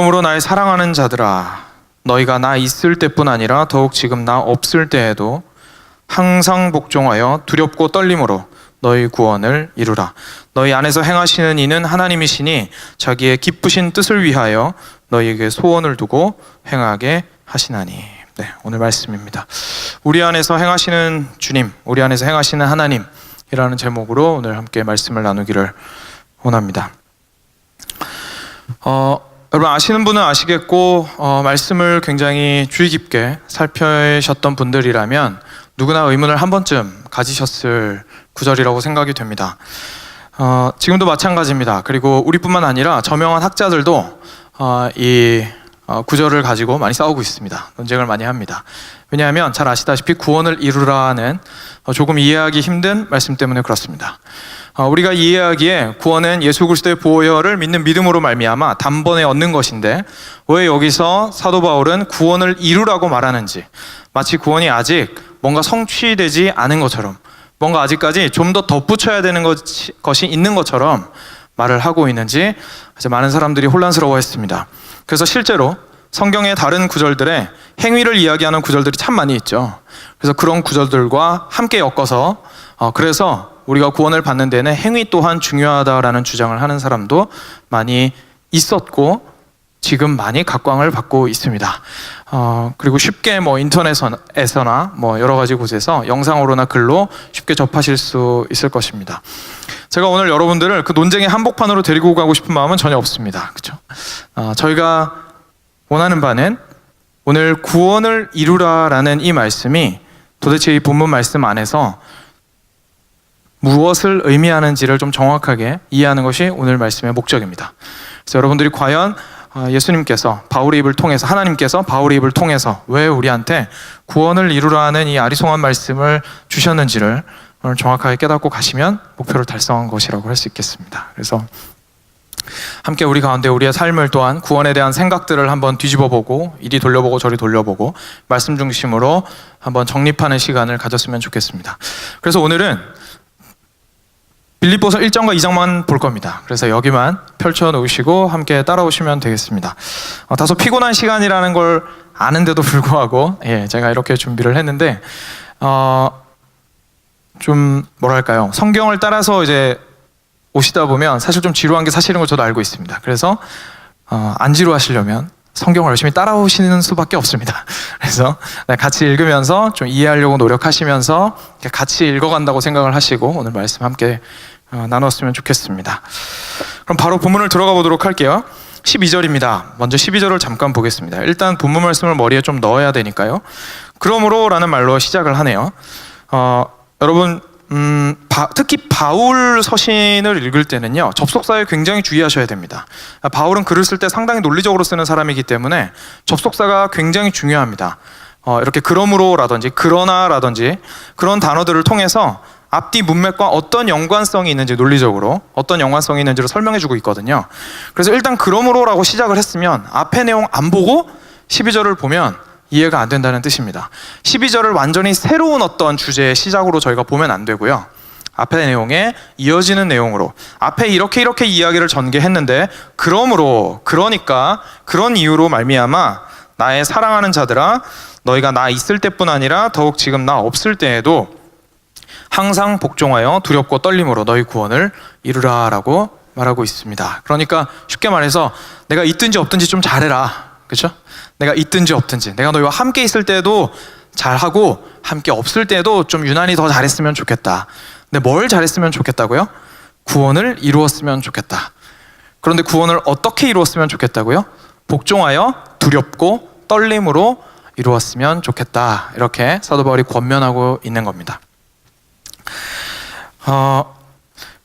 그러므로 나의 사랑하는 자들아, 너희가 나 있을 때뿐 아니라 더욱 지금 나 없을 때에도 항상 복종하여 두렵고 떨림으로 너희 구원을 이루라. 너희 안에서 행하시는 이는 하나님이시니 자기의 기쁘신 뜻을 위하여 너희에게 소원을 두고 행하게 하시나니. 네, 오늘 말씀입니다. 우리 안에서 행하시는 주님, 우리 안에서 행하시는 하나님이라는 제목으로 오늘 함께 말씀을 나누기를 원합니다. 여러분 아시는 분은 아시겠고 말씀을 굉장히 주의 깊게 살펴셨던 분들이라면 누구나 의문을 한 번쯤 가지셨을 구절이라고 생각이 됩니다. 지금도 마찬가지입니다. 그리고 우리뿐만 아니라 저명한 학자들도 이 구절을 가지고 많이 싸우고 있습니다. 논쟁을 많이 합니다. 왜냐하면 잘 아시다시피 구원을 이루라는 조금 이해하기 힘든 말씀 때문에 그렇습니다. 우리가 이해하기에 구원은 예수 그리스도의 보혈을 믿는 믿음으로 말미암아 단번에 얻는 것인데 왜 여기서 사도 바울은 구원을 이루라고 말하는지, 마치 구원이 아직 뭔가 성취되지 않은 것처럼, 뭔가 아직까지 좀 더 덧붙여야 되는 것이 있는 것처럼 말을 하고 있는지 이제 많은 사람들이 혼란스러워했습니다. 그래서 실제로 성경의 다른 구절들에 행위를 이야기하는 구절들이 참 많이 있죠. 그래서 그런 구절들과 함께 엮어서 그래서 우리가 구원을 받는 데는 행위 또한 중요하다라는 주장을 하는 사람도 많이 있었고 지금 많이 각광을 받고 있습니다. 그리고 쉽게 인터넷에서나 여러 가지 곳에서 영상으로나 글로 쉽게 접하실 수 있을 것입니다. 제가 오늘 여러분들을 그 논쟁의 한복판으로 데리고 가고 싶은 마음은 전혀 없습니다. 그렇죠? 저희가 원하는 바는 오늘 구원을 이루라라는 이 말씀이 도대체 이 본문 말씀 안에서 무엇을 의미하는지를 좀 정확하게 이해하는 것이 오늘 말씀의 목적입니다. 그래서 여러분들이 과연 예수님께서 바울의 입을 통해서, 하나님께서 바울의 입을 통해서 왜 우리한테 구원을 이루라는 이 아리송한 말씀을 주셨는지를 오늘 정확하게 깨닫고 가시면 목표를 달성한 것이라고 할 수 있겠습니다. 그래서 함께 우리 가운데 우리의 삶을 또한 구원에 대한 생각들을 한번 뒤집어보고 이리 돌려보고 저리 돌려보고 말씀 중심으로 한번 정립하는 시간을 가졌으면 좋겠습니다. 그래서 오늘은 빌립보서 1장과 2장만 볼 겁니다. 그래서 여기만 펼쳐놓으시고 함께 따라오시면 되겠습니다. 다소 피곤한 시간이라는 걸 아는데도 불구하고 제가 이렇게 준비를 했는데 좀 뭐랄까요, 성경을 따라서 이제 오시다 보면 사실 좀 지루한 게 사실인 걸 저도 알고 있습니다. 그래서 안 지루하시려면 성경을 열심히 따라오시는 수밖에 없습니다. 그래서 같이 읽으면서 좀 이해하려고 노력하시면서 같이 읽어간다고 생각을 하시고 오늘 말씀 함께 나눴으면 좋겠습니다. 그럼 바로 본문을 들어가 보도록 할게요. 12절입니다. 먼저 12절을 잠깐 보겠습니다. 일단 본문 말씀을 머리에 좀 넣어야 되니까요. 그러므로 라는 말로 시작을 하네요. 여러분 특히 바울 서신을 읽을 때는요, 접속사에 굉장히 주의하셔야 됩니다. 바울은 글을 쓸 때 상당히 논리적으로 쓰는 사람이기 때문에 접속사가 굉장히 중요합니다. 이렇게 그러므로라든지 그러나라든지 그런 단어들을 통해서 앞뒤 문맥과 어떤 연관성이 있는지, 논리적으로 어떤 연관성이 있는지를 설명해 주고 있거든요. 그래서 일단 그러므로라고 시작을 했으면 앞에 내용 안 보고 12절을 보면 이해가 안 된다는 뜻입니다. 12절을 완전히 새로운 어떤 주제의 시작으로 저희가 보면 안 되고요, 앞의 내용에 이어지는 내용으로 앞에 이렇게 이야기를 전개했는데 그러므로, 그러니까, 그런 이유로 말미암아 나의 사랑하는 자들아, 너희가 나 있을 때뿐 아니라 더욱 지금 나 없을 때에도 항상 복종하여 두렵고 떨림으로 너희 구원을 이루라 라고 말하고 있습니다. 그러니까 쉽게 말해서 내가 있든지 없든지 좀 잘해라, 그렇죠? 내가 있든지 없든지, 내가 너희와 함께 있을 때도 잘하고 함께 없을 때도 좀 유난히 더 잘했으면 좋겠다. 근데 뭘 잘했으면 좋겠다고요? 구원을 이루었으면 좋겠다. 그런데 구원을 어떻게 이루었으면 좋겠다고요? 복종하여 두렵고 떨림으로 이루었으면 좋겠다. 이렇게 사도 바울이 권면하고 있는 겁니다.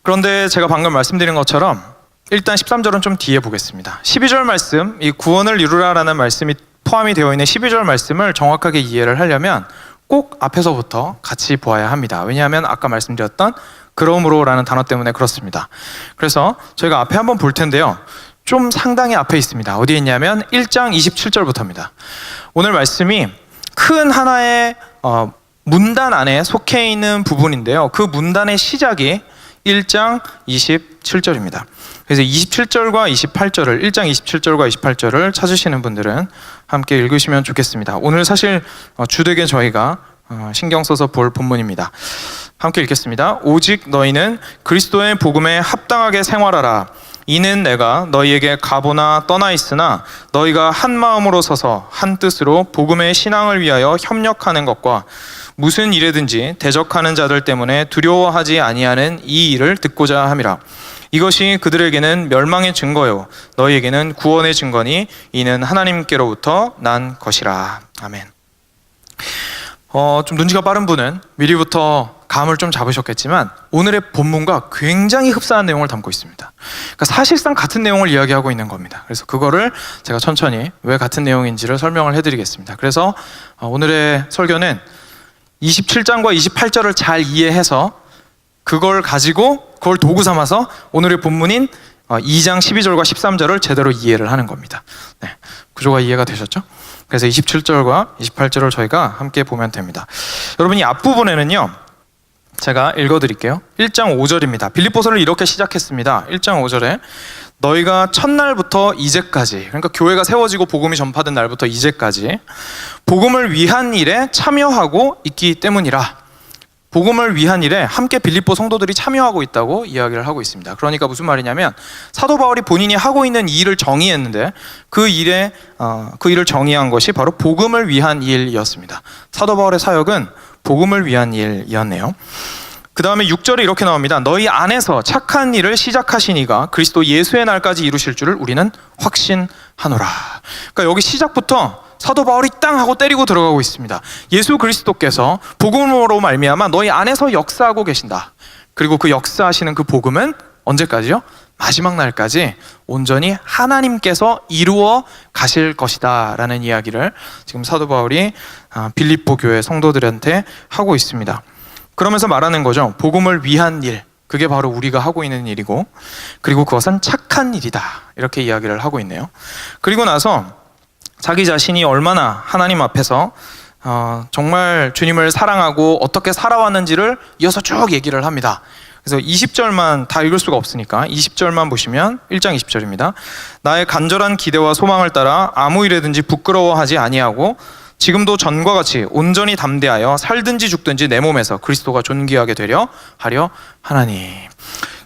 그런데 제가 방금 말씀드린 것처럼 일단 13절은 좀 뒤에 보겠습니다. 12절 말씀, 이 구원을 이루라라는 말씀이 포함이 되어 있는 12절 말씀을 정확하게 이해를 하려면 꼭 앞에서부터 같이 보아야 합니다. 왜냐하면 아까 말씀드렸던 그러므로라는 단어 때문에 그렇습니다. 그래서 저희가 앞에 한번 볼 텐데요, 좀 상당히 앞에 있습니다. 어디에 있냐면 1장 27절부터입니다. 오늘 말씀이 큰 하나의 문단 안에 속해 있는 부분인데요, 그 문단의 시작이 1장 27 27절입니다. 그래서 27절과 28절을 1장 27절과 28절을 찾으시는 분들은 함께 읽으시면 좋겠습니다. 오늘 사실 주되게 저희가 신경 써서 볼 본문입니다. 함께 읽겠습니다. 오직 너희는 그리스도의 복음에 합당하게 생활하라. 이는 내가 너희에게 가보나 떠나 있으나 너희가 한 마음으로 서서 한 뜻으로 복음의 신앙을 위하여 협력하는 것과 무슨 일에든지 대적하는 자들 때문에 두려워하지 아니하는 이 일을 듣고자 함이라. 이것이 그들에게는 멸망의 증거요 너희에게는 구원의 증거니 이는 하나님께로부터 난 것이라. 아멘. 좀 눈치가 빠른 분은 미리부터 감을 좀 잡으셨겠지만 오늘의 본문과 굉장히 흡사한 내용을 담고 있습니다. 그러니까 사실상 같은 내용을 이야기하고 있는 겁니다. 그래서 그거를 제가 천천히 왜 같은 내용인지를 설명을 해드리겠습니다. 그래서 오늘의 설교는 27장과 28절을 잘 이해해서 그걸 가지고 그걸 도구 삼아서 오늘의 본문인 2장 12절과 13절을 제대로 이해를 하는 겁니다. 네, 구조가 이해가 되셨죠? 그래서 27절과 28절을 저희가 함께 보면 됩니다. 여러분, 이 앞부분에는요 제가 읽어드릴게요. 1장 5절입니다. 빌립보서를 이렇게 시작했습니다. 1장 5절에 너희가 첫날부터 이제까지, 그러니까 교회가 세워지고 복음이 전파된 날부터 이제까지 복음을 위한 일에 참여하고 있기 때문이라. 복음을 위한 일에 함께 빌립보 성도들이 참여하고 있다고 이야기를 하고 있습니다. 그러니까 무슨 말이냐면 사도 바울이 본인이 하고 있는 이 일을 정의했는데 그 일을 정의한 것이 바로 복음을 위한 일이었습니다. 사도 바울의 사역은 복음을 위한 일이었네요. 그 다음에 6절에 이렇게 나옵니다. 너희 안에서 착한 일을 시작하신 이가 그리스도 예수의 날까지 이루실 줄을 우리는 확신하노라. 그러니까 여기 시작부터 사도 바울이 땅 하고 때리고 들어가고 있습니다. 예수 그리스도께서 복음으로 말미암아 너희 안에서 역사하고 계신다. 그리고 그 역사하시는 그 복음은 언제까지요? 마지막 날까지 온전히 하나님께서 이루어 가실 것이다 라는 이야기를 지금 사도 바울이 빌립보 교회 성도들한테 하고 있습니다. 그러면서 말하는 거죠. 복음을 위한 일, 그게 바로 우리가 하고 있는 일이고, 그리고 그것은 착한 일이다 이렇게 이야기를 하고 있네요. 그리고 나서 자기 자신이 얼마나 하나님 앞에서 정말 주님을 사랑하고 어떻게 살아왔는지를 이어서 쭉 얘기를 합니다. 그래서 20절만 다 읽을 수가 없으니까 20절만 보시면 1장 20절입니다. 나의 간절한 기대와 소망을 따라 아무 일에든지 부끄러워하지 아니하고 지금도 전과 같이 온전히 담대하여 살든지 죽든지 내 몸에서 그리스도가 존귀하게 되려 하려 하나니.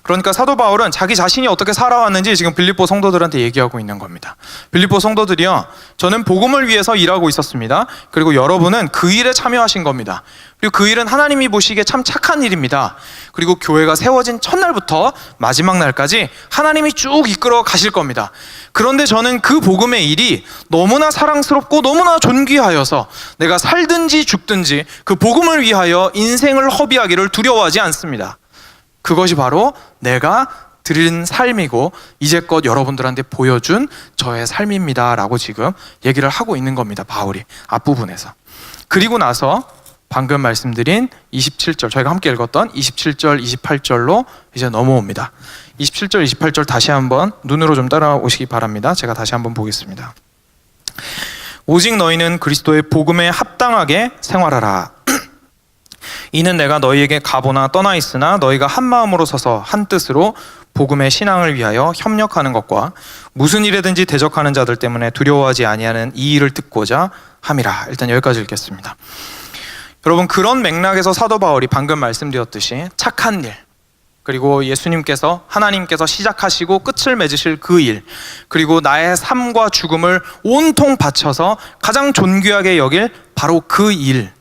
그러니까 사도 바울은 자기 자신이 어떻게 살아왔는지 지금 빌립보 성도들한테 얘기하고 있는 겁니다. 빌립보 성도들이요, 저는 복음을 위해서 일하고 있었습니다. 그리고 여러분은 그 일에 참여하신 겁니다. 그리고 그 일은 하나님이 보시기에 참 착한 일입니다. 그리고 교회가 세워진 첫날부터 마지막 날까지 하나님이 쭉 이끌어 가실 겁니다. 그런데 저는 그 복음의 일이 너무나 사랑스럽고 너무나 존귀하여서 내가 살든지 죽든지 그 복음을 위하여 인생을 허비하기를 두려워하지 않습니다. 그것이 바로 내가 드린 삶이고 이제껏 여러분들한테 보여준 저의 삶입니다 라고 지금 얘기를 하고 있는 겁니다. 바울이 앞부분에서. 그리고 나서 방금 말씀드린 27절, 저희가 함께 읽었던 27절, 28절로 이제 넘어옵니다. 27절, 28절 다시 한번 눈으로 좀 따라오시기 바랍니다. 제가 다시 한번 보겠습니다. 오직 너희는 그리스도의 복음에 합당하게 생활하라. 이는 내가 너희에게 가보나 떠나 있으나 너희가 한 마음으로 서서 한 뜻으로 복음의 신앙을 위하여 협력하는 것과 무슨 일에든지 대적하는 자들 때문에 두려워하지 아니하는 이 일을 듣고자 함이라. 일단 여기까지 읽겠습니다. 여러분, 그런 맥락에서 사도 바울이 방금 말씀드렸듯이 착한 일, 그리고 예수님께서 하나님께서 시작하시고 끝을 맺으실 그 일, 그리고 나의 삶과 죽음을 온통 바쳐서 가장 존귀하게 여길 바로 그 일,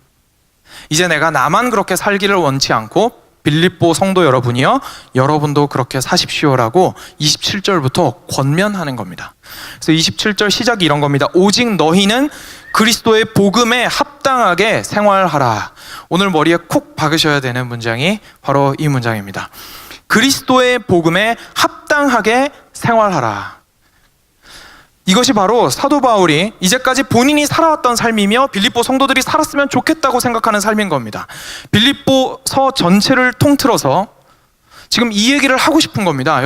이제 내가 나만 그렇게 살기를 원치 않고 빌립보 성도 여러분이요, 여러분도 그렇게 사십시오라고 27절부터 권면하는 겁니다. 그래서 27절 시작이 이런 겁니다. 오직 너희는 그리스도의 복음에 합당하게 생활하라. 오늘 머리에 콕 박으셔야 되는 문장이 바로 이 문장입니다. 그리스도의 복음에 합당하게 생활하라. 이것이 바로 사도 바울이 이제까지 본인이 살아왔던 삶이며 빌립보 성도들이 살았으면 좋겠다고 생각하는 삶인 겁니다. 빌립보서 전체를 통틀어서 지금 이 얘기를 하고 싶은 겁니다.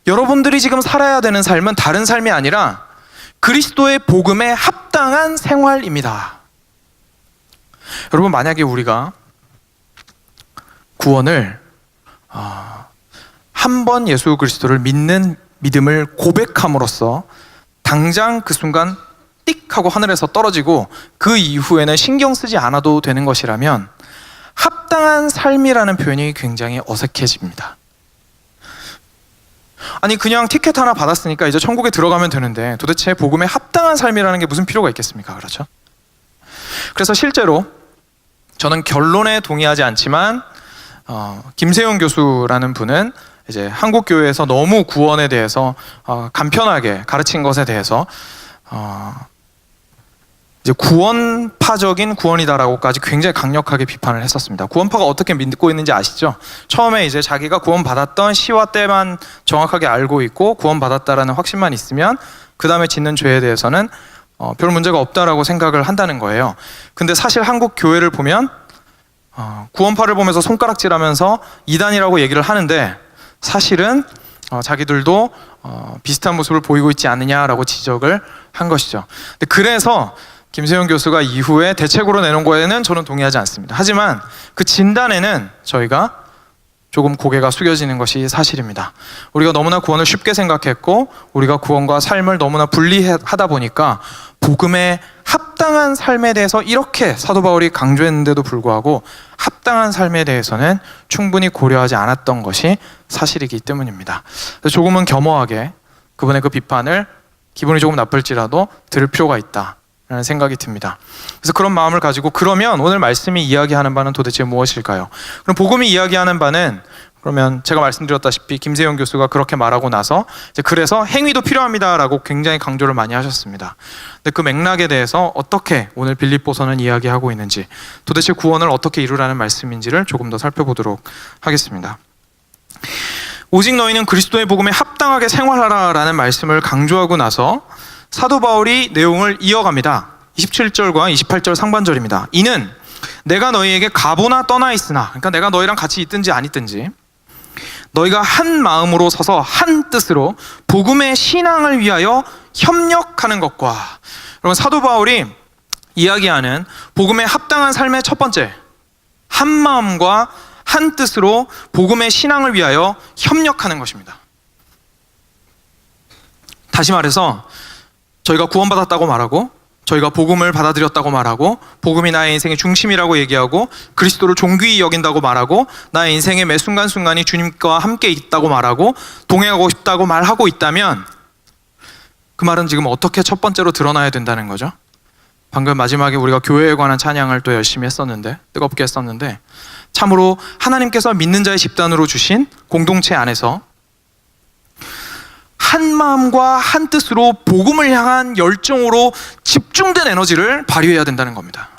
여러분들이 지금 살아야 되는 삶은 다른 삶이 아니라 그리스도의 복음에 합당한 생활입니다. 여러분, 만약에 우리가 구원을 한 번 예수 그리스도를 믿는 믿음을 고백함으로써 당장 그 순간 띡 하고 하늘에서 떨어지고 그 이후에는 신경 쓰지 않아도 되는 것이라면 합당한 삶이라는 표현이 굉장히 어색해집니다. 아니 그냥 티켓 하나 받았으니까 이제 천국에 들어가면 되는데 도대체 복음에 합당한 삶이라는 게 무슨 필요가 있겠습니까? 그렇죠? 그래서 실제로 저는 결론에 동의하지 않지만 김세용 교수라는 분은 이제 한국 교회에서 너무 구원에 대해서 간편하게 가르친 것에 대해서 이제 구원파적인 구원이다라고까지 굉장히 강력하게 비판을 했었습니다. 구원파가 어떻게 믿고 있는지 아시죠? 처음에 이제 자기가 구원받았던 시와 때만 정확하게 알고 있고 구원받았다라는 확신만 있으면 그 다음에 짓는 죄에 대해서는 별 문제가 없다라고 생각을 한다는 거예요. 근데 사실 한국 교회를 보면 구원파를 보면서 손가락질하면서 이단이라고 얘기를 하는데 사실은 자기들도 비슷한 모습을 보이고 있지 않느냐라고 지적을 한 것이죠. 그래서 김세용 교수가 이후에 대책으로 내놓은 거에는 저는 동의하지 않습니다. 하지만 그 진단에는 저희가 조금 고개가 숙여지는 것이 사실입니다. 우리가 너무나 구원을 쉽게 생각했고 우리가 구원과 삶을 너무나 분리하다 보니까 복음의 합당한 삶에 대해서 이렇게 사도 바울이 강조했는데도 불구하고 합당한 삶에 대해서는 충분히 고려하지 않았던 것이 사실이기 때문입니다. 조금은 겸허하게 그분의 그 비판을 기분이 조금 나쁠지라도 들을 필요가 있다 라는 생각이 듭니다. 그래서 그런 마음을 가지고 그러면 오늘 말씀이 이야기하는 바는 도대체 무엇일까요? 그럼 복음이 이야기하는 바는 그러면 제가 말씀드렸다시피 김세용 교수가 그렇게 말하고 나서 이제 그래서 행위도 필요합니다라고 굉장히 강조를 많이 하셨습니다. 근데 그 맥락에 대해서 어떻게 오늘 빌립보서는 이야기하고 있는지 도대체 구원을 어떻게 이루라는 말씀인지를 조금 더 살펴보도록 하겠습니다. 오직 너희는 그리스도의 복음에 합당하게 생활하라라는 말씀을 강조하고 나서 사도 바울이 내용을 이어갑니다. 27절과 28절 상반절입니다. 이는 내가 너희에게 가보나 떠나 있으나, 그러니까 내가 너희랑 같이 있든지 안 있든지 너희가 한 마음으로 서서 한 뜻으로 복음의 신앙을 위하여 협력하는 것과, 여러분 사도 바울이 이야기하는 복음의 합당한 삶의 첫 번째, 한 마음과 한 뜻으로 복음의 신앙을 위하여 협력하는 것입니다. 다시 말해서 저희가 구원받았다고 말하고 저희가 복음을 받아들였다고 말하고 복음이 나의 인생의 중심이라고 얘기하고 그리스도를 존귀히 여긴다고 말하고 나의 인생의 매 순간순간이 주님과 함께 있다고 말하고 동행하고 싶다고 말하고 있다면 그 말은 지금 어떻게 첫 번째로 드러나야 된다는 거죠? 방금 마지막에 우리가 교회에 관한 찬양을 또 열심히 했었는데, 뜨겁게 했었는데, 참으로 하나님께서 믿는 자의 집단으로 주신 공동체 안에서 한 마음과 한 뜻으로 복음을 향한 열정으로 집중된 에너지를 발휘해야 된다는 겁니다.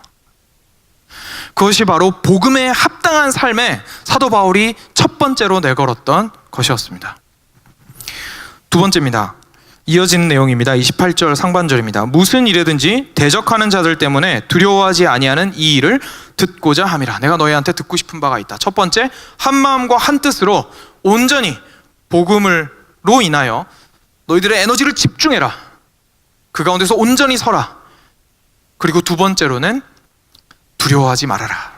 그것이 바로 복음에 합당한 삶에 사도 바울이 첫 번째로 내걸었던 것이었습니다. 두 번째입니다. 이어지는 내용입니다. 28절 상반절입니다. 무슨 일에든지 대적하는 자들 때문에 두려워하지 아니하는 이 일을 듣고자 함이라. 내가 너희한테 듣고 싶은 바가 있다. 첫 번째, 한 마음과 한 뜻으로 온전히 복음으로 인하여 너희들의 에너지를 집중해라. 그 가운데서 온전히 서라. 그리고 두 번째로는 두려워하지 말아라.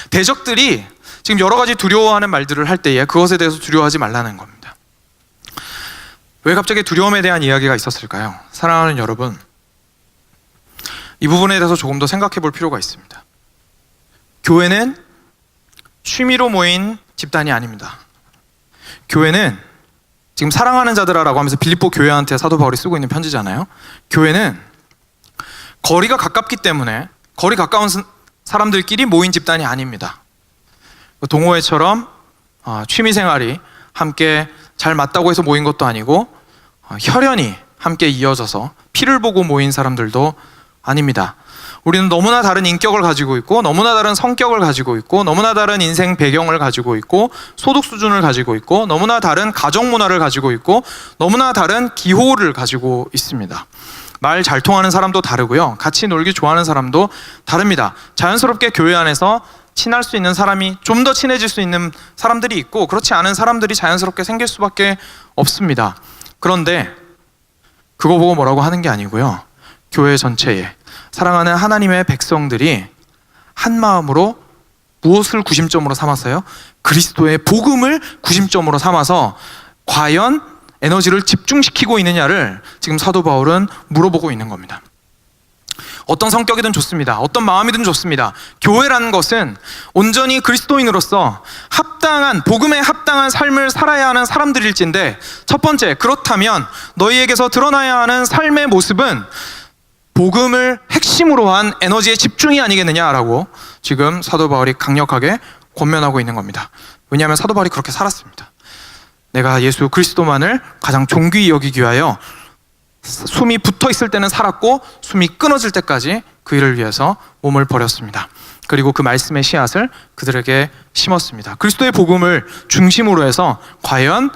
대적들이 지금 여러 가지 두려워하는 말들을 할 때에 그것에 대해서 두려워하지 말라는 겁니다. 왜 갑자기 두려움에 대한 이야기가 있었을까요? 사랑하는 여러분, 이 부분에 대해서 조금 더 생각해 볼 필요가 있습니다. 교회는 취미로 모인 집단이 아닙니다. 교회는 지금 사랑하는 자들아라고 하면서 빌립보 교회한테 사도 바울이 쓰고 있는 편지잖아요. 교회는 거리가 가깝기 때문에 거리 가까운 사람들끼리 모인 집단이 아닙니다. 동호회처럼 취미생활이 함께 잘 맞다고 해서 모인 것도 아니고 혈연이 함께 이어져서 피를 보고 모인 사람들도 아닙니다. 우리는 너무나 다른 인격을 가지고 있고 너무나 다른 성격을 가지고 있고 너무나 다른 인생 배경을 가지고 있고 소득 수준을 가지고 있고 너무나 다른 가정 문화를 가지고 있고 너무나 다른 기호를 가지고 있습니다. 말 잘 통하는 사람도 다르고요. 같이 놀기 좋아하는 사람도 다릅니다. 자연스럽게 교회 안에서 친할 수 있는 사람이 좀 더 친해질 수 있는 사람들이 있고 그렇지 않은 사람들이 자연스럽게 생길 수밖에 없습니다. 그런데 그거 보고 뭐라고 하는 게 아니고요. 교회 전체에 사랑하는 하나님의 백성들이 한 마음으로 무엇을 구심점으로 삼았어요? 그리스도의 복음을 구심점으로 삼아서 과연 에너지를 집중시키고 있느냐를 지금 사도 바울은 물어보고 있는 겁니다. 어떤 성격이든 좋습니다. 어떤 마음이든 좋습니다. 교회라는 것은 온전히 그리스도인으로서 합당한, 복음에 합당한 삶을 살아야 하는 사람들일진데, 첫 번째, 그렇다면 너희에게서 드러나야 하는 삶의 모습은 복음을 핵심으로 한 에너지의 집중이 아니겠느냐라고 지금 사도 바울이 강력하게 권면하고 있는 겁니다. 왜냐하면 사도 바울이 그렇게 살았습니다. 내가 예수 그리스도만을 가장 존귀히 여기기 위하여 숨이 붙어 있을 때는 살았고 숨이 끊어질 때까지 그 일을 위해서 몸을 버렸습니다. 그리고 그 말씀의 씨앗을 그들에게 심었습니다. 그리스도의 복음을 중심으로 해서 과연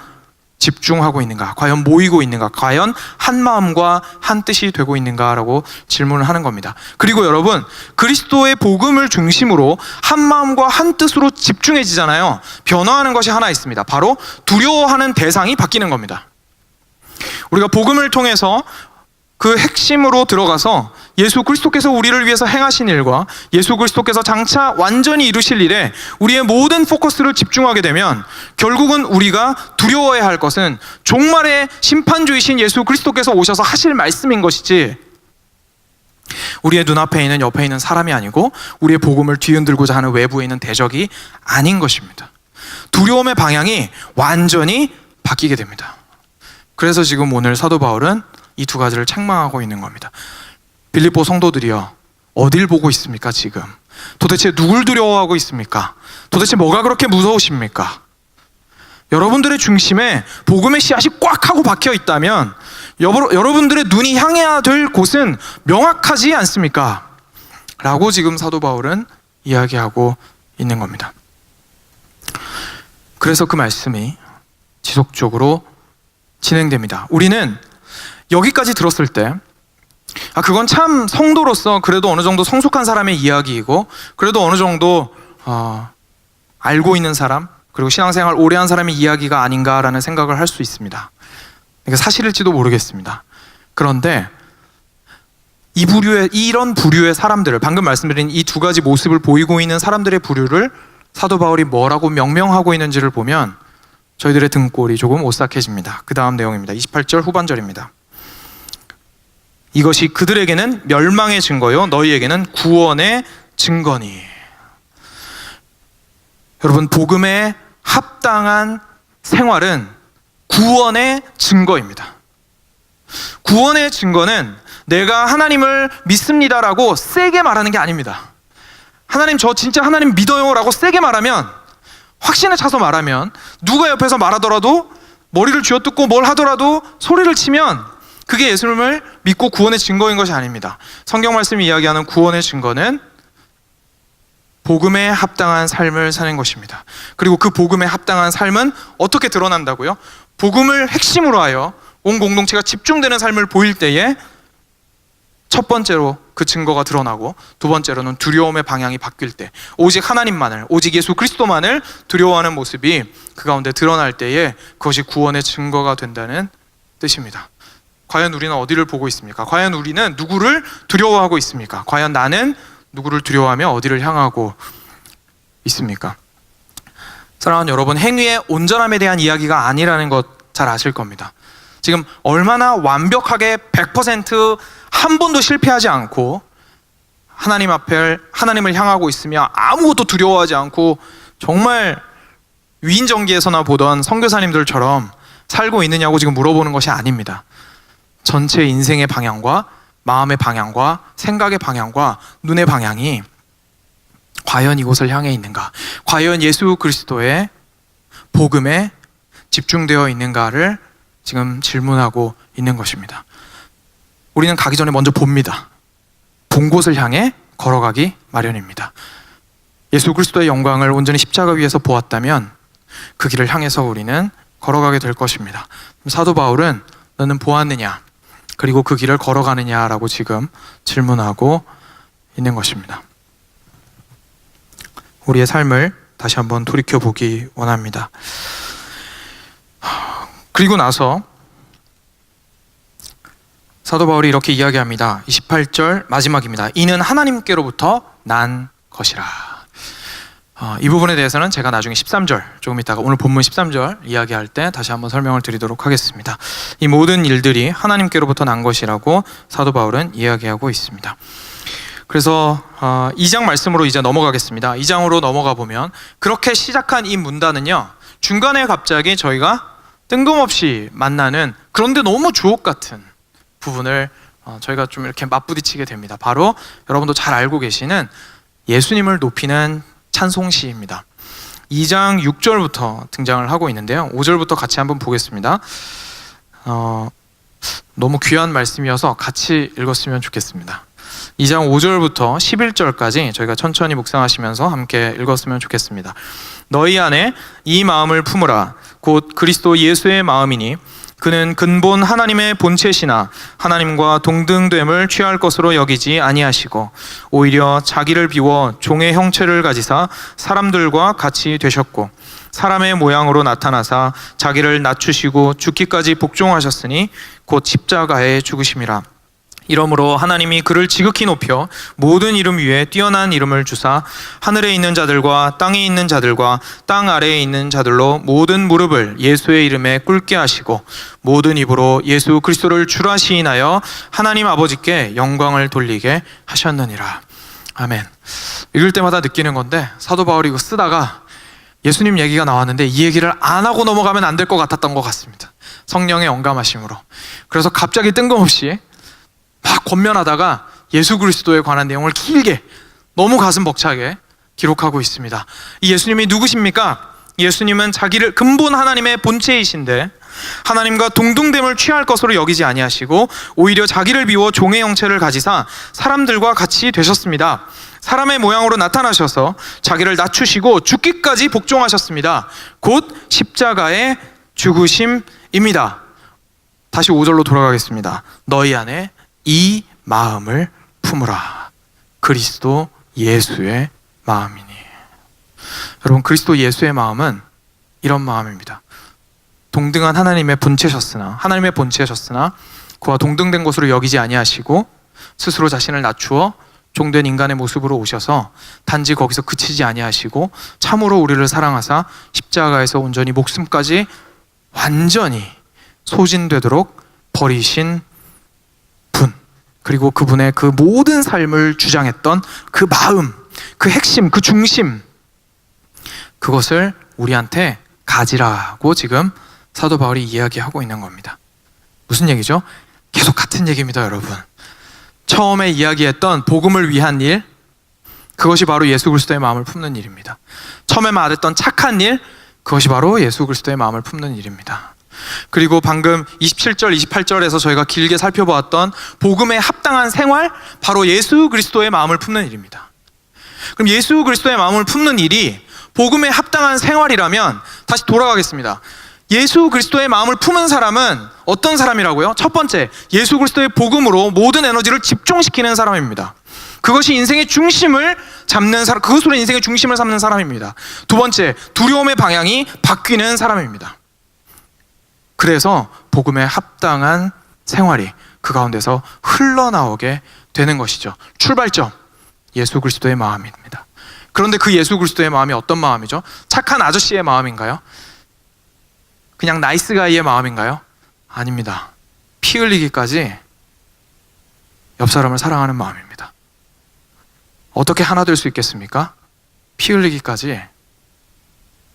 집중하고 있는가? 과연 모이고 있는가? 과연 한 마음과 한 뜻이 되고 있는가라고 질문을 하는 겁니다. 그리고 여러분, 그리스도의 복음을 중심으로 한 마음과 한 뜻으로 집중해지잖아요. 변화하는 것이 하나 있습니다. 바로 두려워하는 대상이 바뀌는 겁니다. 우리가 복음을 통해서 그 핵심으로 들어가서 예수 그리스도께서 우리를 위해서 행하신 일과 예수 그리스도께서 장차 완전히 이루실 일에 우리의 모든 포커스를 집중하게 되면 결국은 우리가 두려워해야 할 것은 종말의 심판주이신 예수 그리스도께서 오셔서 하실 말씀인 것이지, 우리의 눈앞에 있는 옆에 있는 사람이 아니고 우리의 복음을 뒤흔들고자 하는 외부에 있는 대적이 아닌 것입니다. 두려움의 방향이 완전히 바뀌게 됩니다. 그래서 지금 오늘 사도 바울은 이 두 가지를 책망하고 있는 겁니다. 빌립보 성도들이여, 어딜 보고 있습니까 지금? 도대체 누굴 두려워하고 있습니까? 도대체 뭐가 그렇게 무서우십니까? 여러분들의 중심에 복음의 씨앗이 꽉 하고 박혀 있다면 여러분들의 눈이 향해야 될 곳은 명확하지 않습니까? 라고 지금 사도 바울은 이야기하고 있는 겁니다. 그래서 그 말씀이 지속적으로 진행됩니다. 우리는 여기까지 들었을 때 그건 참 성도로서 그래도 어느 정도 성숙한 사람의 이야기이고 그래도 어느 정도 알고 있는 사람, 그리고 신앙생활 오래 한 사람의 이야기가 아닌가라는 생각을 할 수 있습니다. 이게 사실일지도 모르겠습니다. 그런데 이런 부류의 사람들을, 방금 말씀드린 이 두 가지 모습을 보이고 있는 사람들의 부류를 사도 바울이 뭐라고 명명하고 있는지를 보면 저희들의 등골이 조금 오싹해집니다. 그 다음 내용입니다. 28절 후반절입니다. 이것이 그들에게는 멸망의 증거요 너희에게는 구원의 증거니. 여러분, 복음에 합당한 생활은 구원의 증거입니다. 구원의 증거는 내가 하나님을 믿습니다라고 세게 말하는 게 아닙니다. 하나님, 저 진짜 하나님 믿어요 라고 세게 말하면, 확신에 차서 말하면, 누가 옆에서 말하더라도, 머리를 쥐어뜯고 뭘 하더라도 소리를 치면 그게 예수님을 믿고 구원의 증거인 것이 아닙니다. 성경 말씀이 이야기하는 구원의 증거는 복음에 합당한 삶을 사는 것입니다. 그리고 그 복음에 합당한 삶은 어떻게 드러난다고요? 복음을 핵심으로 하여 온 공동체가 집중되는 삶을 보일 때에 첫 번째로 그 증거가 드러나고, 두 번째로는 두려움의 방향이 바뀔 때, 오직 하나님만을, 오직 예수 그리스도만을 두려워하는 모습이 그 가운데 드러날 때에 그것이 구원의 증거가 된다는 뜻입니다. 과연 우리는 어디를 보고 있습니까? 과연 우리는 누구를 두려워하고 있습니까? 과연 나는 누구를 두려워하며 어디를 향하고 있습니까? 사랑하는 여러분, 행위의 온전함에 대한 이야기가 아니라는 것 잘 아실 겁니다. 지금 얼마나 완벽하게 100% 한 번도 실패하지 않고 하나님 앞에 하나님을 향하고 있으며 아무것도 두려워하지 않고 정말 위인전기에서나 보던 선교사님들처럼 살고 있느냐고 지금 물어보는 것이 아닙니다. 전체 인생의 방향과 마음의 방향과 생각의 방향과 눈의 방향이 과연 이곳을 향해 있는가, 과연 예수 그리스도의 복음에 집중되어 있는가를 지금 질문하고 있는 것입니다. 우리는 가기 전에 먼저 봅니다. 본 곳을 향해 걸어가기 마련입니다. 예수 그리스도의 영광을 온전히 십자가 위에서 보았다면 그 길을 향해서 우리는 걸어가게 될 것입니다. 사도 바울은 너는 보았느냐, 그리고 그 길을 걸어가느냐라고 지금 질문하고 있는 것입니다. 우리의 삶을 다시 한번 돌이켜보기 원합니다. 그리고 나서 사도 바울이 이렇게 이야기합니다. 28절 마지막입니다. 이는 하나님께로부터 난 것이라. 이 부분에 대해서는 제가 나중에 13절, 조금 이따가 오늘 본문 13절 이야기할 때 다시 한번 설명을 드리도록 하겠습니다. 이 모든 일들이 하나님께로부터 난 것이라고 사도 바울은 이야기하고 있습니다. 그래서 2장 말씀으로 이제 넘어가겠습니다. 2장으로 넘어가 보면 그렇게 시작한 이 문단은요, 중간에 갑자기 저희가 뜬금없이 만나는, 그런데 너무 주옥 같은 부분을 저희가 좀 이렇게 맞부딪히게 됩니다. 바로 여러분도 잘 알고 계시는 예수님을 높이는 찬송시입니다. 2장 6절부터 등장을 하고 있는데요, 5절부터 같이 한번 보겠습니다. 너무 귀한 말씀이어서 같이 읽었으면 좋겠습니다. 2장 5절부터 11절까지 저희가 천천히 묵상하시면서 함께 읽었으면 좋겠습니다. 너희 안에 이 마음을 품으라. 곧 그리스도 예수의 마음이니 그는 근본 하나님의 본체시나 하나님과 동등됨을 취할 것으로 여기지 아니하시고 오히려 자기를 비워 종의 형체를 가지사 사람들과 같이 되셨고 사람의 모양으로 나타나사 자기를 낮추시고 죽기까지 복종하셨으니 곧 십자가에 죽으심이라. 이러므로 하나님이 그를 지극히 높여 모든 이름 위에 뛰어난 이름을 주사 하늘에 있는 자들과 땅에 있는 자들과 땅 아래에 있는 자들로 모든 무릎을 예수의 이름에 꿇게 하시고 모든 입으로 예수 그리스도를 주라 시인하여 하나님 아버지께 영광을 돌리게 하셨느니라. 아멘. 읽을 때마다 느끼는 건데, 사도 바울이 이거 쓰다가 예수님 얘기가 나왔는데 이 얘기를 안 하고 넘어가면 안 될 것 같았던 것 같습니다. 성령의 영감하심으로. 그래서 갑자기 뜬금없이 막 권면하다가 예수 그리스도에 관한 내용을 길게, 너무 가슴 벅차게 기록하고 있습니다. 이 예수님이 누구십니까? 예수님은 자기를 근본 하나님의 본체이신데 하나님과 동등됨을 취할 것으로 여기지 아니하시고 오히려 자기를 비워 종의 형체를 가지사 사람들과 같이 되셨습니다. 사람의 모양으로 나타나셔서 자기를 낮추시고 죽기까지 복종하셨습니다. 곧 십자가의 죽으심입니다. 다시 5절로 돌아가겠습니다. 너희 안에 이 마음을 품으라. 그리스도 예수의 마음이니. 여러분, 그리스도 예수의 마음은 이런 마음입니다. 동등한 하나님의 본체셨으나 그와 동등된 것으로 여기지 아니하시고 스스로 자신을 낮추어 종된 인간의 모습으로 오셔서 단지 거기서 그치지 아니하시고 참으로 우리를 사랑하사 십자가에서 온전히 목숨까지 완전히 소진되도록 버리신 분, 그리고 그분의 그 모든 삶을 주장했던 그 마음, 그 핵심, 그 중심, 그것을 우리한테 가지라고 지금 사도 바울이 이야기하고 있는 겁니다. 무슨 얘기죠? 계속 같은 얘기입니다, 여러분. 처음에 이야기했던 복음을 위한 일, 그것이 바로 예수 그리스도의 마음을 품는 일입니다. 처음에 말했던 착한 일, 그것이 바로 예수 그리스도의 마음을 품는 일입니다. 그리고 방금 27절, 28절에서 저희가 길게 살펴보았던 복음에 합당한 생활, 바로 예수 그리스도의 마음을 품는 일입니다. 그럼 예수 그리스도의 마음을 품는 일이 복음에 합당한 생활이라면 다시 돌아가겠습니다. 예수 그리스도의 마음을 품은 사람은 어떤 사람이라고요? 첫 번째, 예수 그리스도의 복음으로 모든 에너지를 집중시키는 사람입니다. 그것이 인생의 중심을 잡는 사람, 그것으로 인생의 중심을 삼는 사람입니다. 두 번째, 두려움의 방향이 바뀌는 사람입니다. 그래서 복음에 합당한 생활이 그 가운데서 흘러나오게 되는 것이죠. 출발점, 예수 그리스도의 마음입니다. 그런데 그 예수 그리스도의 마음이 어떤 마음이죠? 착한 아저씨의 마음인가요? 그냥 나이스 가이의 마음인가요? 아닙니다. 피 흘리기까지 옆 사람을 사랑하는 마음입니다. 어떻게 하나 될 수 있겠습니까? 피 흘리기까지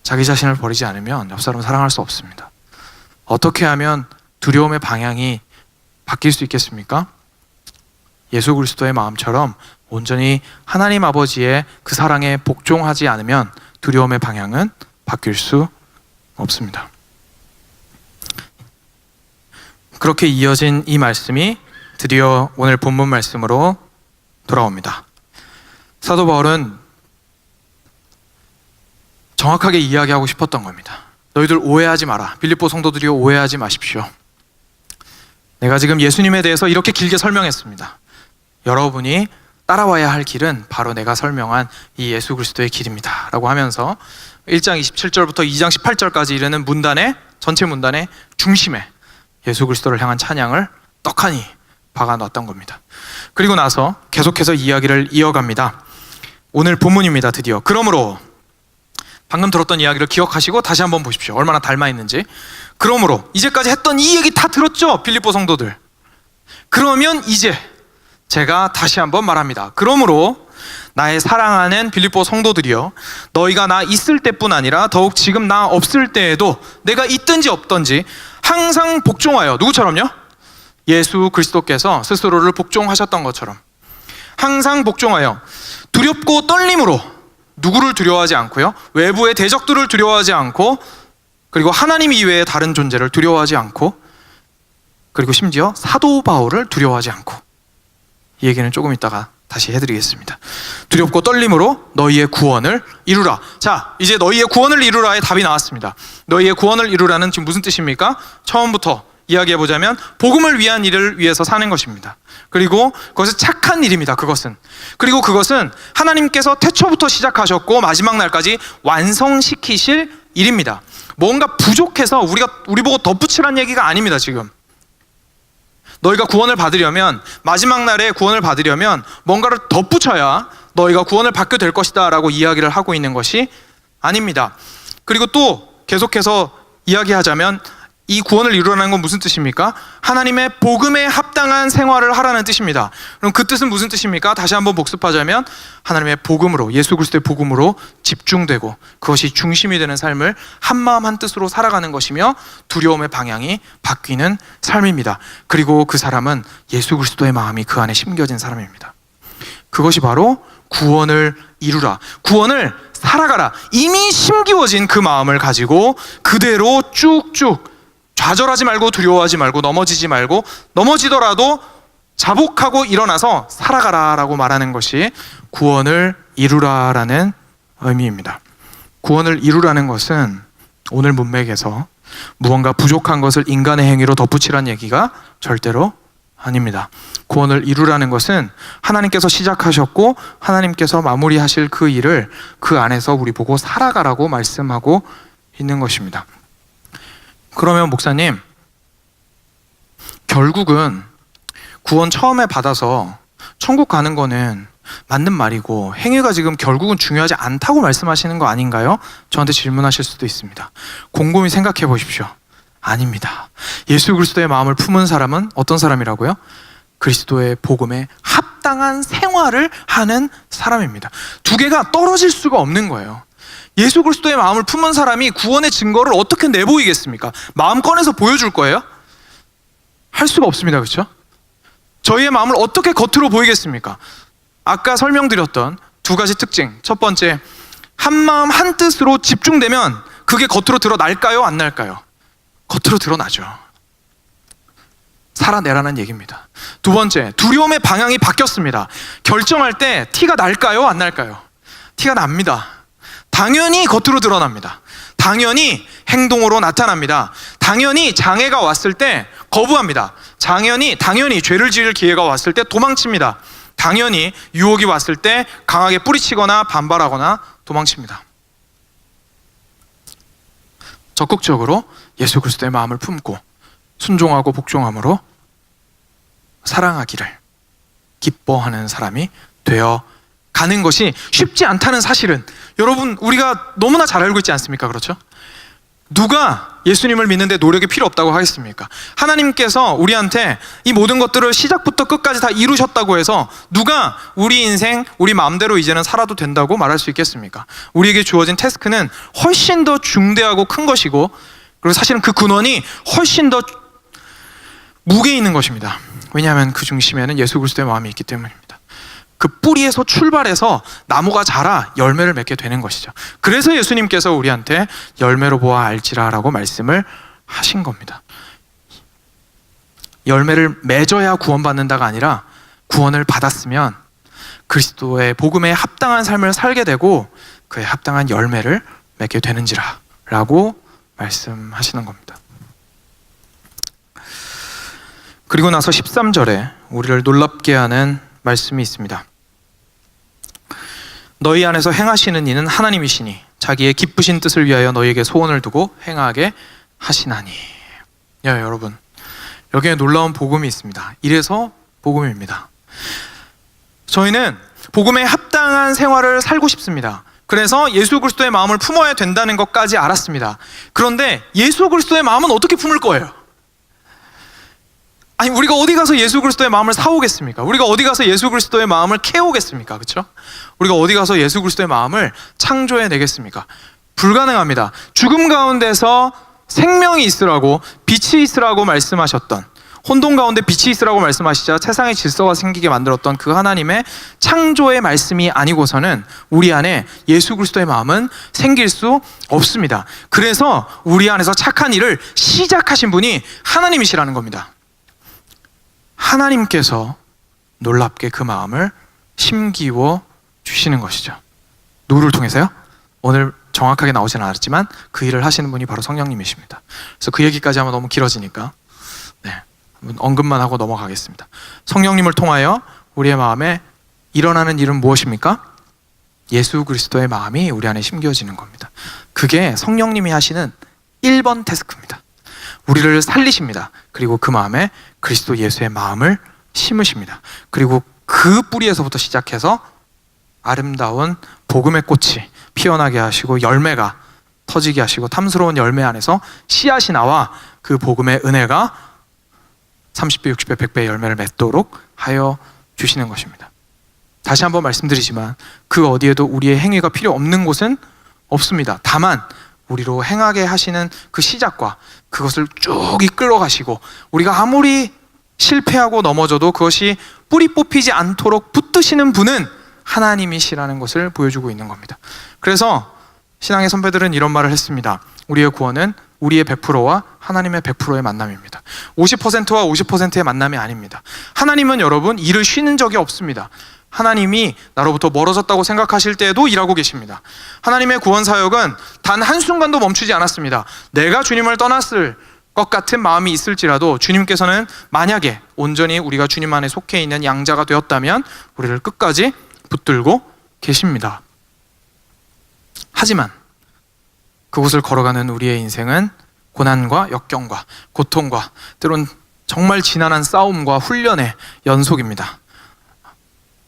자기 자신을 버리지 않으면 옆 사람을 사랑할 수 없습니다. 어떻게 하면 두려움의 방향이 바뀔 수 있겠습니까? 예수 그리스도의 마음처럼 온전히 하나님 아버지의 그 사랑에 복종하지 않으면 두려움의 방향은 바뀔 수 없습니다. 그렇게 이어진 이 말씀이 드디어 오늘 본문 말씀으로 돌아옵니다. 사도 바울은 정확하게 이야기하고 싶었던 겁니다. 너희들 오해하지 마라. 빌립보 성도들이여, 오해하지 마십시오. 내가 지금 예수님에 대해서 이렇게 길게 설명했습니다. 여러분이 따라와야 할 길은 바로 내가 설명한 이 예수 그리스도의 길입니다 라고 하면서 1장 27절부터 2장 18절까지 이르는 문단의, 전체 문단의 중심에 예수 그리스도를 향한 찬양을 떡하니 박아놨던 겁니다. 그리고 나서 계속해서 이야기를 이어갑니다. 오늘 본문입니다. 드디어 그러므로 방금 들었던 이야기를 기억하시고 다시 한번 보십시오. 얼마나 닮아 있는지. 그러므로 이제까지 했던 이 얘기 다 들었죠? 빌립보 성도들. 그러면 이제 제가 다시 한번 말합니다. 그러므로 나의 사랑하는 빌립보 성도들이여, 너희가 나 있을 때뿐 아니라 더욱 지금 나 없을 때에도 내가 있든지 없든지 항상 복종하여, 누구처럼요? 예수 그리스도께서 스스로를 복종하셨던 것처럼 항상 복종하여 두렵고 떨림으로, 누구를 두려워하지 않고요, 외부의 대적들을 두려워하지 않고, 그리고 하나님 이외의 다른 존재를 두려워하지 않고, 그리고 심지어 사도 바울을 두려워하지 않고. 이 얘기는 조금 이따가 다시 해드리겠습니다. 두렵고 떨림으로 너희의 구원을 이루라. 자, 이제 너희의 구원을 이루라의 답이 나왔습니다. 너희의 구원을 이루라는 지금 무슨 뜻입니까? 처음부터 이야기해보자면 복음을 위한 일을 위해서 사는 것입니다. 그리고 그것은 착한 일입니다. 그것은. 그리고 그것은 하나님께서 태초부터 시작하셨고 마지막 날까지 완성시키실 일입니다. 뭔가 부족해서 우리 보고 덧붙이란 얘기가 아닙니다. 지금 너희가 구원을 받으려면, 마지막 날에 구원을 받으려면 뭔가를 덧붙여야 너희가 구원을 받게 될 것이다 라고 이야기를 하고 있는 것이 아닙니다. 그리고 또 계속해서 이야기하자면 이 구원을 이루라는 건 무슨 뜻입니까? 하나님의 복음에 합당한 생활을 하라는 뜻입니다. 그럼 그 뜻은 무슨 뜻입니까? 다시 한번 복습하자면 하나님의 복음으로, 예수 그리스도의 복음으로 집중되고 그것이 중심이 되는 삶을 한마음 한뜻으로 살아가는 것이며 두려움의 방향이 바뀌는 삶입니다. 그리고 그 사람은 예수 그리스도의 마음이 그 안에 심겨진 사람입니다. 그것이 바로 구원을 이루라, 구원을 살아가라, 이미 심기워진 그 마음을 가지고 그대로 쭉쭉 좌절하지 말고 두려워하지 말고 넘어지지 말고, 넘어지더라도 자복하고 일어나서 살아가라 라고 말하는 것이 구원을 이루라라는 의미입니다. 구원을 이루라는 것은 오늘 문맥에서 무언가 부족한 것을 인간의 행위로 덧붙이라는 얘기가 절대로 아닙니다. 구원을 이루라는 것은 하나님께서 시작하셨고 하나님께서 마무리하실 그 일을 그 안에서 우리 보고 살아가라고 말씀하고 있는 것입니다. 그러면 목사님, 결국은 구원 처음에 받아서 천국 가는 거는 맞는 말이고 행위가 지금 결국은 중요하지 않다고 말씀하시는 거 아닌가요? 저한테 질문하실 수도 있습니다. 곰곰이 생각해 보십시오. 아닙니다. 예수 그리스도의 마음을 품은 사람은 어떤 사람이라고요? 그리스도의 복음에 합당한 생활을 하는 사람입니다. 두 개가 떨어질 수가 없는 거예요. 예수 그리스도의 마음을 품은 사람이 구원의 증거를 어떻게 내보이겠습니까? 마음 꺼내서 보여줄 거예요? 할 수가 없습니다. 그렇죠? 저희의 마음을 어떻게 겉으로 보이겠습니까? 아까 설명드렸던 두 가지 특징. 첫 번째, 한 마음 한 뜻으로 집중되면 그게 겉으로 드러날까요? 안 날까요? 겉으로 드러나죠. 살아내라는 얘기입니다. 두 번째, 두려움의 방향이 바뀌었습니다. 결정할 때 티가 날까요? 안 날까요? 티가 납니다. 당연히 겉으로 드러납니다. 당연히 행동으로 나타납니다. 당연히 장애가 왔을 때 거부합니다. 당연히 죄를 지을 기회가 왔을 때 도망칩니다. 당연히 유혹이 왔을 때 강하게 뿌리치거나 반발하거나 도망칩니다. 적극적으로 예수 그리스도의 마음을 품고 순종하고 복종함으로 사랑하기를 기뻐하는 사람이 되어 가는 것이 쉽지 않다는 사실은 여러분 우리가 너무나 잘 알고 있지 않습니까? 그렇죠? 누가 예수님을 믿는데 노력이 필요 없다고 하겠습니까? 하나님께서 우리한테 이 모든 것들을 시작부터 끝까지 다 이루셨다고 해서 누가 우리 인생 우리 마음대로 이제는 살아도 된다고 말할 수 있겠습니까? 우리에게 주어진 태스크는 훨씬 더 중대하고 큰 것이고, 그리고 사실은 그 근원이 훨씬 더 무게 있는 것입니다. 왜냐하면 그 중심에는 예수 그리스도의 마음이 있기 때문입니다. 그 뿌리에서 출발해서 나무가 자라 열매를 맺게 되는 것이죠. 그래서 예수님께서 우리한테 열매로 보아 알지라 라고 말씀을 하신 겁니다. 열매를 맺어야 구원받는다가 아니라 구원을 받았으면 그리스도의 복음에 합당한 삶을 살게 되고 그에 합당한 열매를 맺게 되는지라 라고 말씀하시는 겁니다. 그리고 나서 13절에 우리를 놀랍게 하는 말씀이 있습니다. 너희 안에서 행하시는 이는 하나님이시니 자기의 기쁘신 뜻을 위하여 너희에게 소원을 두고 행하게 하시나니. 여러분, 여기에 놀라운 복음이 있습니다. 이래서 복음입니다. 저희는 복음에 합당한 생활을 살고 싶습니다. 그래서 예수 그리스도의 마음을 품어야 된다는 것까지 알았습니다. 그런데 예수 그리스도의 마음은 어떻게 품을 거예요? 아니, 우리가 어디 가서 예수 그리스도의 마음을 사오겠습니까? 우리가 어디 가서 예수 그리스도의 마음을 캐오겠습니까? 그렇죠? 우리가 어디 가서 예수 그리스도의 마음을 창조해내겠습니까? 불가능합니다. 죽음 가운데서 생명이 있으라고, 빛이 있으라고 말씀하셨던, 혼돈 가운데 빛이 있으라고 말씀하시자 세상의 질서가 생기게 만들었던 그 하나님의 창조의 말씀이 아니고서는 우리 안에 예수 그리스도의 마음은 생길 수 없습니다. 그래서 우리 안에서 착한 일을 시작하신 분이 하나님이시라는 겁니다. 하나님께서 놀랍게 그 마음을 심기워 주시는 것이죠. 누구를 통해서요? 오늘 정확하게 나오지는 않았지만 그 일을 하시는 분이 바로 성령님이십니다. 그래서 그 얘기까지 하면 너무 길어지니까 언급만 하고 넘어가겠습니다. 성령님을 통하여 우리의 마음에 일어나는 일은 무엇입니까? 예수 그리스도의 마음이 우리 안에 심겨지는 겁니다. 그게 성령님이 하시는 1번 태스크입니다. 우리를 살리십니다. 그리고 그 마음에 그리스도 예수의 마음을 심으십니다. 그리고 그 뿌리에서부터 시작해서 아름다운 복음의 꽃이 피어나게 하시고 열매가 터지게 하시고 탐스러운 열매 안에서 씨앗이 나와 그 복음의 은혜가 30배, 60배, 100배의 열매를 맺도록 하여 주시는 것입니다. 다시 한번 말씀드리지만 그 어디에도 우리의 행위가 필요 없는 곳은 없습니다. 다만 우리로 행하게 하시는 그 시작과 그것을 쭉 이끌어 가시고 우리가 아무리 실패하고 넘어져도 그것이 뿌리 뽑히지 않도록 붙드시는 분은 하나님이시라는 것을 보여주고 있는 겁니다. 그래서 신앙의 선배들은 이런 말을 했습니다. 우리의 구원은 우리의 100%와 하나님의 100%의 만남입니다. 50%와 50%의 만남이 아닙니다. 하나님은 여러분 일을 쉬는 적이 없습니다. 하나님이 나로부터 멀어졌다고 생각하실 때에도 일하고 계십니다. 하나님의 구원 사역은 단 한순간도 멈추지 않았습니다. 내가 주님을 떠났을 것 같은 마음이 있을지라도 주님께서는 만약에 온전히 우리가 주님 안에 속해 있는 양자가 되었다면 우리를 끝까지 붙들고 계십니다. 하지만 그곳을 걸어가는 우리의 인생은 고난과 역경과 고통과 때론 정말 지난한 싸움과 훈련의 연속입니다.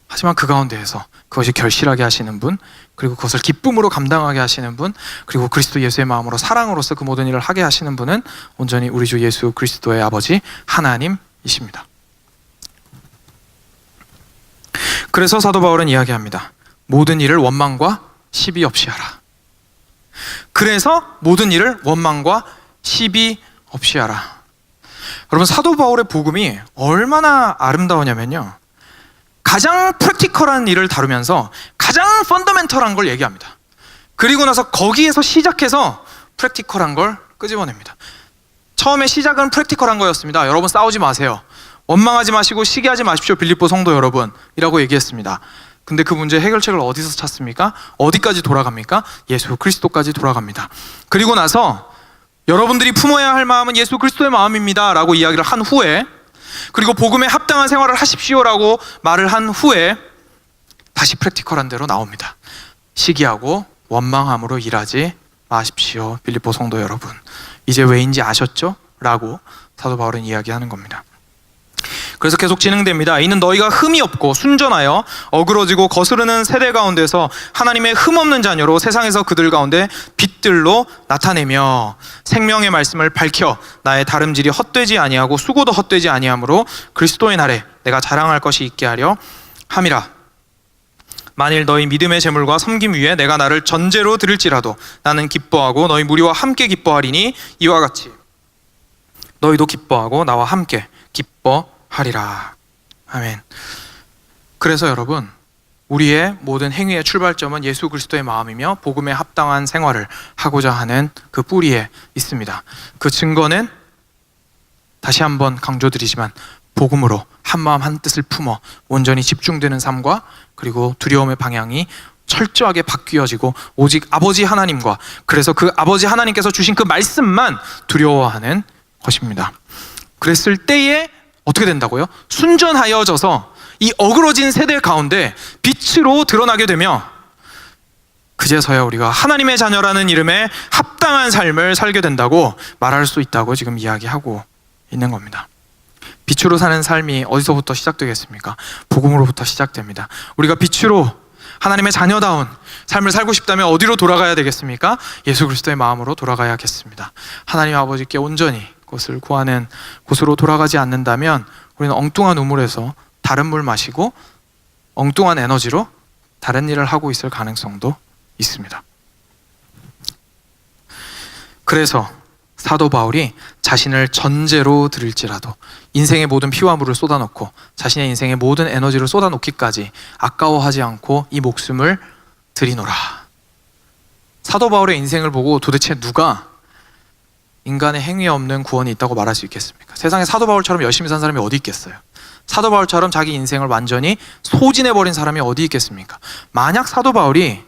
하지만 그 가운데에서 그것이 결실하게 하시는 분, 그리고 그것을 기쁨으로 감당하게 하시는 분, 그리고 그리스도 예수의 마음으로 사랑으로서 그 모든 일을 하게 하시는 분은 온전히 우리 주 예수 그리스도의 아버지 하나님이십니다. 그래서 사도 바울은 이야기합니다. 모든 일을 원망과 시비 없이 하라. 그래서 모든 일을 원망과 시비 없이 하라. 여러분, 사도 바울의 복음이 얼마나 아름다우냐면요, 가장 프랙티컬한 일을 다루면서 가장 펀더멘털한 걸 얘기합니다. 그리고 나서 거기에서 시작해서 프랙티컬한 걸 끄집어냅니다. 처음에 시작은 프랙티컬한 거였습니다. 여러분 싸우지 마세요. 원망하지 마시고 시기하지 마십시오. 빌립보 성도 여러분 이라고 얘기했습니다. 근데 그 문제 해결책을 어디서 찾습니까? 어디까지 돌아갑니까? 예수 그리스도까지 돌아갑니다. 그리고 나서 여러분들이 품어야 할 마음은 예수 그리스도의 마음입니다 라고 이야기를 한 후에, 그리고 복음에 합당한 생활을 하십시오라고 말을 한 후에 다시 프랙티컬한 대로 나옵니다. 시기하고 원망함으로 일하지 마십시오. 빌립보 성도 여러분, 이제 왜인지 아셨죠? 라고 사도 바울은 이야기하는 겁니다. 그래서 계속 진행됩니다. 이는 너희가 흠이 없고 순전하여 어그러지고 거스르는 세대 가운데서 하나님의 흠 없는 자녀로 세상에서 그들 가운데 빛들로 나타내며 생명의 말씀을 밝혀 나의 다름질이 헛되지 아니하고 수고도 헛되지 아니하므로 그리스도의 날에 내가 자랑할 것이 있게 하려 함이라. 만일 너희 믿음의 제물과 섬김 위에 내가 나를 전제로 드릴지라도 나는 기뻐하고 너희 무리와 함께 기뻐하리니 이와 같이 너희도 기뻐하고 나와 함께 기뻐하리라. 아멘. 그래서 여러분, 우리의 모든 행위의 출발점은 예수 그리스도의 마음이며 복음에 합당한 생활을 하고자 하는 그 뿌리에 있습니다. 그 증거는 다시 한번 강조드리지만 복음으로 한마음 한뜻을 품어 온전히 집중되는 삶과, 그리고 두려움의 방향이 철저하게 바뀌어지고 오직 아버지 하나님과, 그래서 그 아버지 하나님께서 주신 그 말씀만 두려워하는 것입니다. 그랬을 때에 어떻게 된다고요? 순전하여져서 이 어그러진 세대 가운데 빛으로 드러나게 되며 그제서야 우리가 하나님의 자녀라는 이름에 합당한 삶을 살게 된다고 말할 수 있다고 지금 이야기하고 있는 겁니다. 빛으로 사는 삶이 어디서부터 시작되겠습니까? 복음으로부터 시작됩니다. 우리가 빛으로 하나님의 자녀다운 삶을 살고 싶다면 어디로 돌아가야 되겠습니까? 예수 그리스도의 마음으로 돌아가야겠습니다. 하나님 아버지께 온전히 그것을 구하는 곳으로 돌아가지 않는다면 우리는 엉뚱한 우물에서 다른 물 마시고 엉뚱한 에너지로 다른 일을 하고 있을 가능성도 있습니다. 그래서 사도 바울이 자신을 전제로 드릴지라도 인생의 모든 피와 물을 쏟아놓고 자신의 인생의 모든 에너지를 쏟아놓기까지 아까워하지 않고 이 목숨을 드리노라. 사도 바울의 인생을 보고 도대체 누가 인간의 행위 없는 구원이 있다고 말할 수 있겠습니까? 세상에 사도 바울처럼 열심히 산 사람이 어디 있겠어요? 사도 바울처럼 자기 인생을 완전히 소진해버린 사람이 어디 있겠습니까? 만약 사도 바울이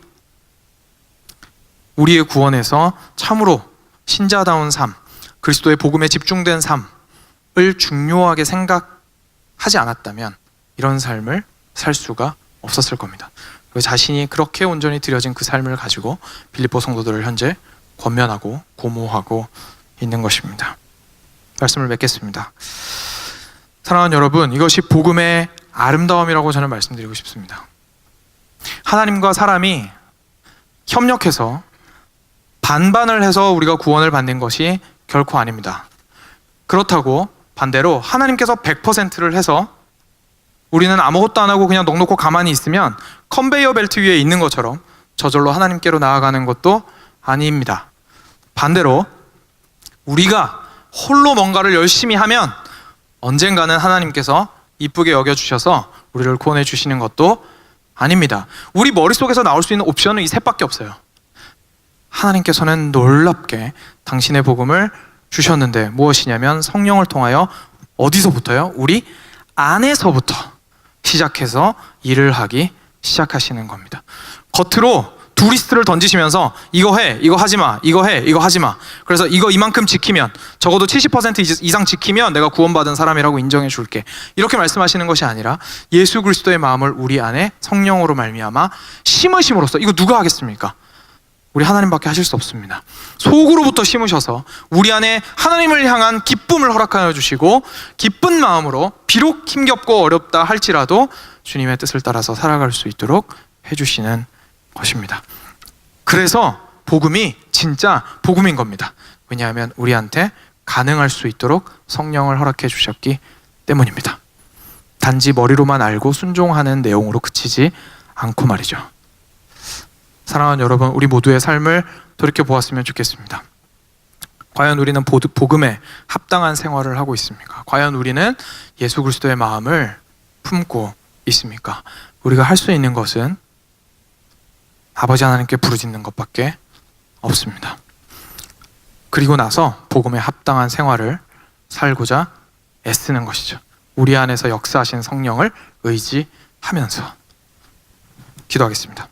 우리의 구원에서 참으로 신자다운 삶, 그리스도의 복음에 집중된 삶을 중요하게 생각하지 않았다면 이런 삶을 살 수가 없었을 겁니다. 그리고 자신이 그렇게 온전히 드려진 그 삶을 가지고 빌립보 성도들을 현재 권면하고 고모하고 있는 것입니다. 말씀을 맺겠습니다. 사랑하는 여러분, 이것이 복음의 아름다움이라고 저는 말씀드리고 싶습니다. 하나님과 사람이 협력해서 반반을 해서 우리가 구원을 받는 것이 결코 아닙니다. 그렇다고 반대로 하나님께서 100%를 해서 우리는 아무것도 안 하고 그냥 넋놓고 가만히 있으면 컨베이어 벨트 위에 있는 것처럼 저절로 하나님께로 나아가는 것도 아닙니다. 반대로 우리가 홀로 뭔가를 열심히 하면 언젠가는 하나님께서 이쁘게 여겨주셔서 우리를 구원해 주시는 것도 아닙니다. 우리 머릿속에서 나올 수 있는 옵션은 이 셋밖에 없어요. 하나님께서는 놀랍게 당신의 복음을 주셨는데 무엇이냐면 성령을 통하여 어디서부터요? 우리 안에서부터 시작해서 일을 하기 시작하시는 겁니다. 겉으로 두 리스트를 던지시면서 이거 해, 이거 하지 마, 이거 해, 이거 하지 마. 그래서 이거 이만큼 지키면 적어도 70% 이상 지키면 내가 구원받은 사람이라고 인정해 줄게. 이렇게 말씀하시는 것이 아니라 예수 그리스도의 마음을 우리 안에 성령으로 말미암아 심으심으로써 이거 누가 하겠습니까? 우리 하나님밖에 하실 수 없습니다. 속으로부터 심으셔서 우리 안에 하나님을 향한 기쁨을 허락하여 주시고 기쁜 마음으로 비록 힘겹고 어렵다 할지라도 주님의 뜻을 따라서 살아갈 수 있도록 해주시는 것입니다. 그래서 복음이 진짜 복음인 겁니다. 왜냐하면 우리한테 가능할 수 있도록 성령을 허락해 주셨기 때문입니다. 단지 머리로만 알고 순종하는 내용으로 그치지 않고 말이죠. 사랑하는 여러분, 우리 모두의 삶을 돌이켜보았으면 좋겠습니다. 과연 우리는 복음에 합당한 생활을 하고 있습니까? 과연 우리는 예수 그리스도의 마음을 품고 있습니까? 우리가 할 수 있는 것은 아버지 하나님께 부르짖는 것밖에 없습니다. 그리고 나서 복음에 합당한 생활을 살고자 애쓰는 것이죠. 우리 안에서 역사하신 성령을 의지하면서. 기도하겠습니다.